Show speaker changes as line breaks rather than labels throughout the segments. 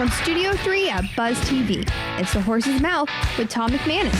From Studio 3 at Buzz TV, it's The Horse's Mouth with Tom McManus.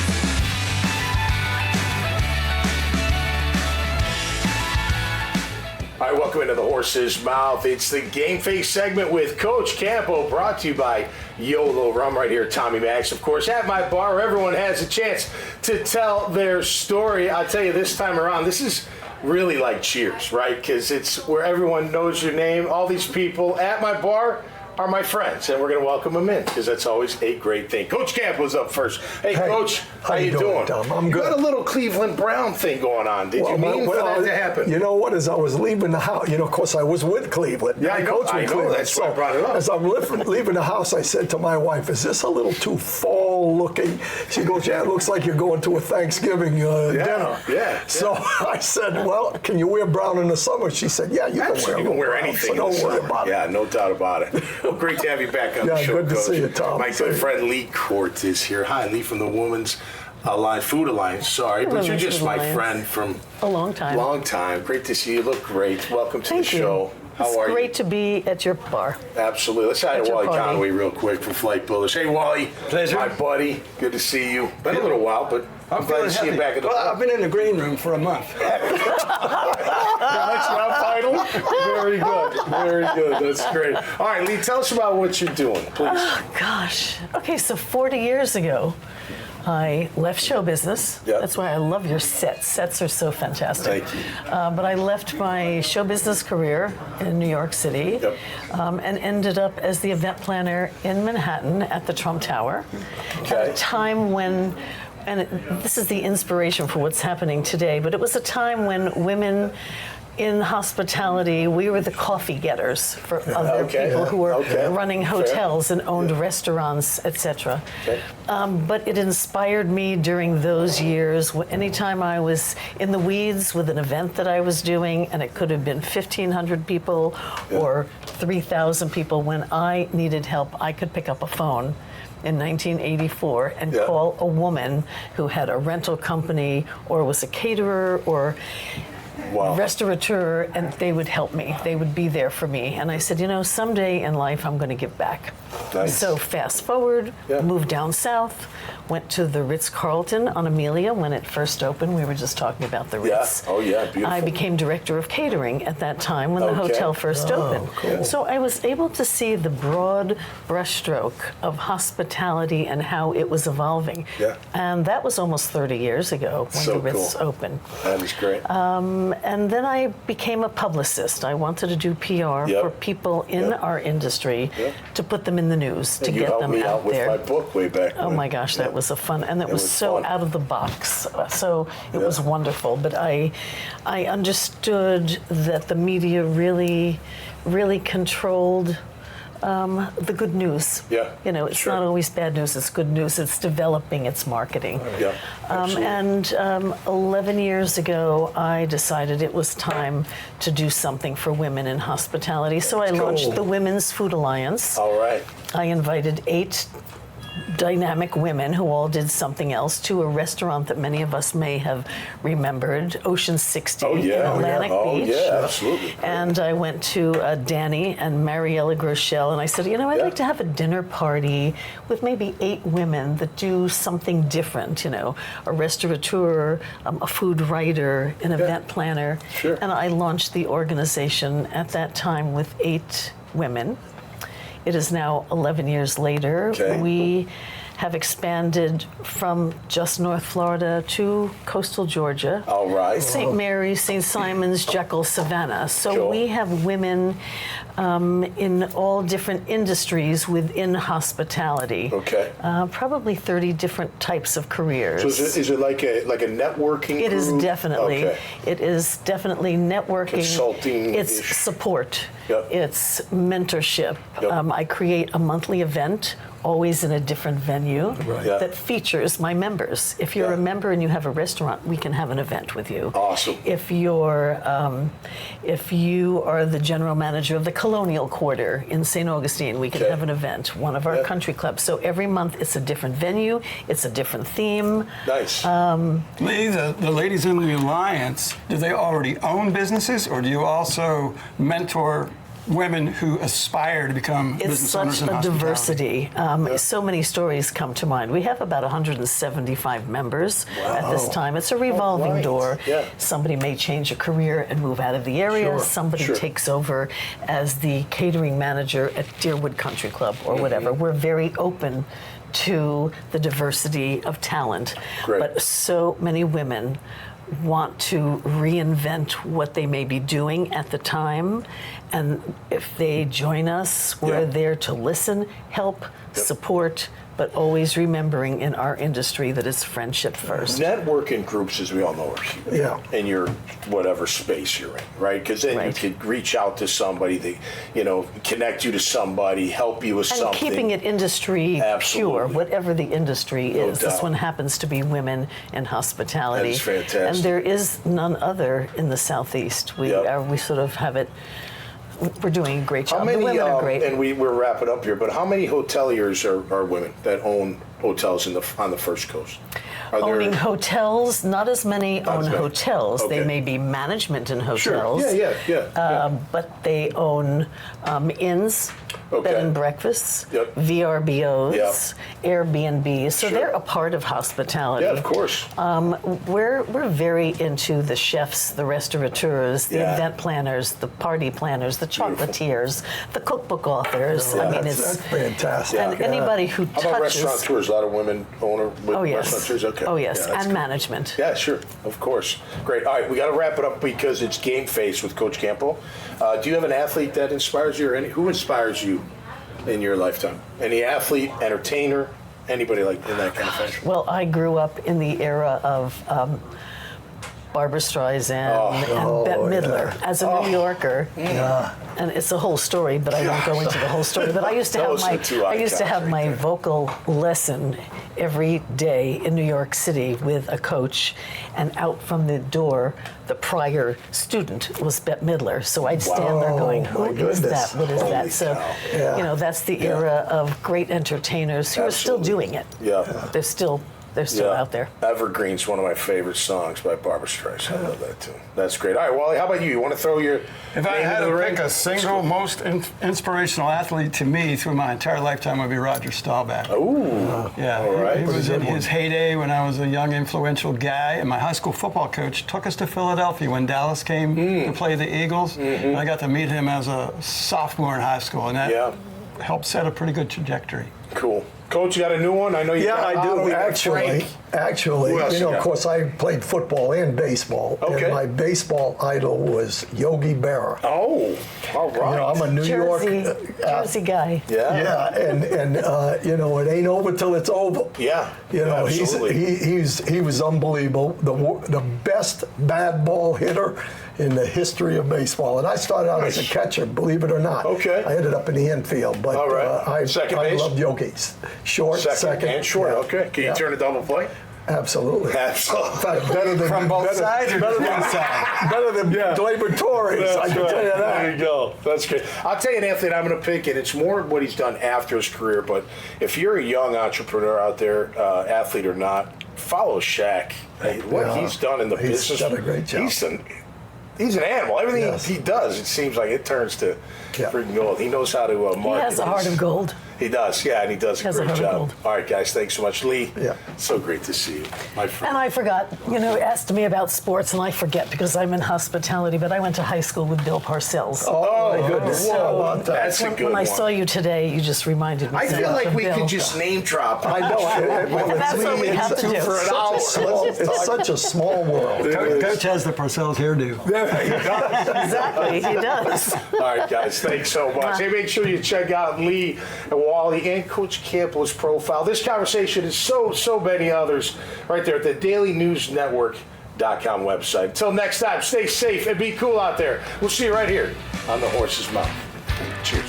All right, welcome into The Horse's Mouth. It's the Game Face segment with Coach Campo, brought to you by YOLO Rum right here, Tommy Max. Of course, at my bar, where everyone has a chance to tell their story. I'll tell you this time around, this is really like Cheers, right? Because it's where everyone knows your name. All these people at my bar are my friends, and we're going to welcome them in because that's always a great thing. Coach Campo's up first. Hey, Coach, how you doing?
Tom? I'm good.
You got a little Cleveland Brown thing going on. Did you mean for that to happen?
You know what? As I was leaving the house, of course, I was with Cleveland.
Yeah, I know.
Cleveland.
That's why I brought it up.
As I'm leaving the house, I said to my wife, "Is this a little too fall-looking?" She goes, "Yeah, it looks like you're going to a Thanksgiving dinner."
Yeah.
So I said, "Well, can you wear brown in the summer?" She said, "Yeah, you can wear
anything.
So don't worry about it."
Yeah, no doubt about it. Well, great to have you back on the show,
good to
Coach.
see you, Tom.
My good friend Leigh Court is here. Hi, Leigh from the Women's Food Alliance. Sorry, but you're just my friend from
a long time.
Long time. Great to see you. Look great. Welcome to the show. How are you?
It's great to be at your bar.
Absolutely. Let's say hi to Wally Conway real quick from Flight Builders. Hey, Wally.
Pleasure.
My buddy. Good to see you. Been a little while, but I'm glad to see you back at the bar.
I've been in the green room for a month.
That's not vital. Very good. Very good. That's great. All right, Leigh, tell us about what you're doing, please.
Oh, gosh. Okay, so 40 years ago, I left show business.
Yep.
That's why I love your sets. Sets are so fantastic.
Thank you.
But I left my show business career in New York City and ended up as the event planner in Manhattan at the Trump Tower.
Okay.
At a time when, this is the inspiration for what's happening today, but it was a time when women in hospitality, we were the coffee getters for other people who were running hotels and owned restaurants, etc. But it inspired me during those years. Anytime I was in the weeds with an event that I was doing, and it could have been 1,500 people or 3,000 people, when I needed help, I could pick up a phone in 1984 and call a woman who had a rental company or was a caterer or restaurateur, and they would help me. They would be there for me. And I said, someday in life I'm going to give back.
Nice.
So fast forward, moved down south, went to the Ritz-Carlton on Amelia when it first opened. We were just talking about the Ritz.
Yeah. Oh, yeah. Beautiful.
I became director of catering at that time when the hotel first opened.
Cool.
So I was able to see the broad brushstroke of hospitality and how it was evolving.
Yeah.
And that was almost 30 years ago when the Ritz opened.
That is great.
And then I became a publicist. I wanted to do PR for people in our industry to put them in the news, to get them out there.
You helped me out with my book way back when.
Oh my gosh, that was a fun, and it was so fun. Out of the box. So it was wonderful. But I understood that the media really controlled the good news.
Yeah.
It's not always bad news, it's good news. It's developing, it's marketing.
Yeah.
And 11 years ago, I decided it was time to do something for women in hospitality. So I launched the Women's Food Alliance.
All right.
I invited 8 dynamic women who all did something else to a restaurant that many of us may have remembered, Ocean 60 in Atlantic Beach.
Oh, yeah, absolutely.
And I went to Danny and Mariella Groeschel, and I said, I'd like to have a dinner party with maybe 8 women that do something different, a restaurateur, a food writer, an event planner.
Sure.
And I launched the organization at that time with 8 women. It is now 11 years later.
Okay.
We have expanded from just North Florida to coastal Georgia.
All right.
St. Mary's, St. Simon's, Jekyll, Savannah. So we have women in all different industries within hospitality.
Okay.
Probably 30 different types of careers.
So is it like a networking
It is
group?
definitely.
Okay.
It is definitely networking.
Consulting.
It's support.
Yep.
It's mentorship.
Yep.
I create a monthly event, always in a different venue, that features my members. If you're a member and you have a restaurant, we can have an event with you.
Awesome.
If you are the general manager of the Colonial Quarter in St. Augustine, we can have an event, one of our country clubs. So every month it's a different venue, it's a different theme.
Nice.
Leigh, the ladies in the Alliance, do they already own businesses, or do you also mentor women who aspire to become
It's
business owners
such
in
a
hospitality.
diversity. So many stories come to mind. We have about 175 members at this time. It's a revolving
Right.
door.
Yeah.
Somebody may change a career and move out of the area.
Sure,
Somebody
sure.
takes over as the catering manager at Deerwood Country Club or whatever. We're very open to the diversity of talent.
Great.
But so many women want to reinvent what they may be doing at the time. And if they join us, we're
Yeah.
there to listen, help, support, but always remembering in our industry that it's friendship first.
Networking groups, as we all know, are huge.
Yeah.
In your whatever space you're in, right? Because then
Right.
you could reach out to somebody, that, connect you to somebody, help you with
And
something.
keeping it industry
Absolutely.
pure, whatever the industry
No
is. This
doubt.
one happens to be women in hospitality.
That is fantastic.
And there is none other in the Southeast. We
Yep.
we sort of have it. We're doing a great job.
How many,
the women are great.
and we're wrapping up here, but how many hoteliers are women that own hotels on the First Coast? Are
Owning hotels, not as many
as
own
many.
hotels. They
Okay.
may be management in
Sure.
hotels.
Yeah.
But they own inns,
Okay.
bed and breakfasts,
Yep.
VRBOs, Airbnbs. So
Sure.
they're a part of hospitality.
Yeah, of course.
We're very into the chefs, the restaurateurs, the
Yeah.
event planners, the party planners, the chocolatiers, the cookbook authors. I mean,
that's fantastic.
and
Yeah.
anybody who
How about
touches.
restaurateurs? A lot of women
Oh yes.
restaurateurs. Okay.
Oh yes,
Yeah, that's
and
good.
management.
Yeah, sure, of course. Great. All right, we got to wrap it up because it's Game Face with Coach Campo. Do you have an athlete that inspires you, or who inspires you in your lifetime? Any athlete, entertainer, anybody like in that kind of fashion?
Well, I grew up in the era of Barbra Streisand and Bette Midler as a New Yorker. And it's a whole story, but I won't go into the whole story. But I used to
Those are
have
two
I used to
icons
have
right
my
there.
vocal lesson every day in New York City with a coach, and out from the door, the prior student was Bette Midler. So I'd stand there going,
Oh, my
"Who is
goodness.
that? What is
Holy
that?" So,
cow.
Yeah.
that's the era of great entertainers who are still
Absolutely.
doing it.
Yeah.
They're still out there.
Evergreen's one of my favorite songs by Barbra Streisand. I love that too. That's great. All right, Wally, how about you? You want to throw your
If I
name
had
into the
to
ring?
pick a single most inspirational athlete to me through my entire lifetime would be Roger Staubach.
Ooh.
Yeah,
All right.
he was in his heyday when I was a young, influential guy. And my high school football coach took us to Philadelphia when Dallas came to play the Eagles. And I got to meet him as a sophomore in high school, and that
Yeah.
helped set a pretty good trajectory.
Cool. Coach, you got a new one? I know you
Yeah,
got
I do.
Otto, you got
Actually,
Frank. Who else you
of
got?
course, I played football and baseball.
Okay.
And my baseball idol was Yogi Berra.
Oh, all right.
I'm a New York.
Jersey guy.
Yeah.
And it ain't over till it's over.
Yeah. Absolutely.
He was unbelievable. The best bad ball hitter in the history of baseball. And I started out as a catcher, believe it or not.
Okay.
I ended up in the infield, but
All right.
I
Second
I
base?
love Yogi. Short, second,
and short.
yeah.
Okay. Can you
Yeah.
turn a double play?
Absolutely.
Absolutely.
In fact, better than
From both
better,
sides or
better
just
than,
one side?
better than Gleyber Torres. I can tell you that.
There you go. That's good. I'll tell you an athlete I'm going to pick, and it's more what he's done after his career. But if you're a young entrepreneur out there, athlete or not, follow Shaq. Hey, what
Yeah.
he's done in the
He's
business.
done a great job.
He's an animal. Everything
Yes.
he does, it seems like it turns to freaking gold. He knows how to market.
He has a heart of gold.
He does, yeah, and he does a
Has a
great
heart of
job.
gold.
All right, guys, thanks so much. Leigh,
Yeah.
so great to see you, my friend.
And I forgot, asked me about sports, and I forget because I'm in hospitality, but I went to high school with Bill Parcells.
Oh, my goodness.
whoa,
How about that?
that's a good
When I
one.
saw you today, you just reminded me.
I
so
feel
much
like
of
we
Bill.
could just name drop.
I know.
That's what we have to do.
For an hour.
It's such a small world.
Coach has the Parcells hairdo.
Exactly, he does.
All right, guys, thanks so much. Hey, make sure you check out Leigh and Wally and Coach Campo's profile. This conversation is so many others right there at the dailynewsnetwork.com website. Until next time, stay safe and be cool out there. We'll see you right here on The Horse's Mouth. Cheers.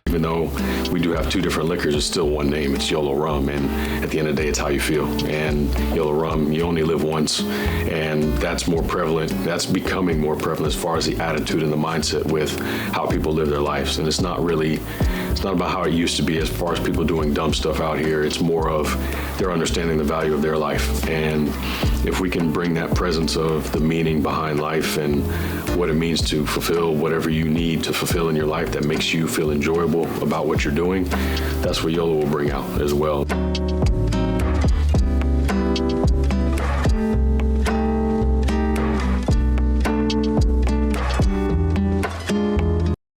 Even though we do have two different liquors, it's still one name. It's YOLO Rum, and at the end of the day, it's how you feel. And YOLO Rum, you only live once, and that's more prevalent. That's becoming more prevalent as far as the attitude and the mindset with how people live their lives. And it's not about how it used to be as far as people doing dumb stuff out here. It's more of they're understanding the value of their life. And if we can bring that presence of the meaning behind life and what it means to fulfill whatever you need to fulfill in your life that makes you feel enjoyable about what you're doing, that's what YOLO will bring out as well.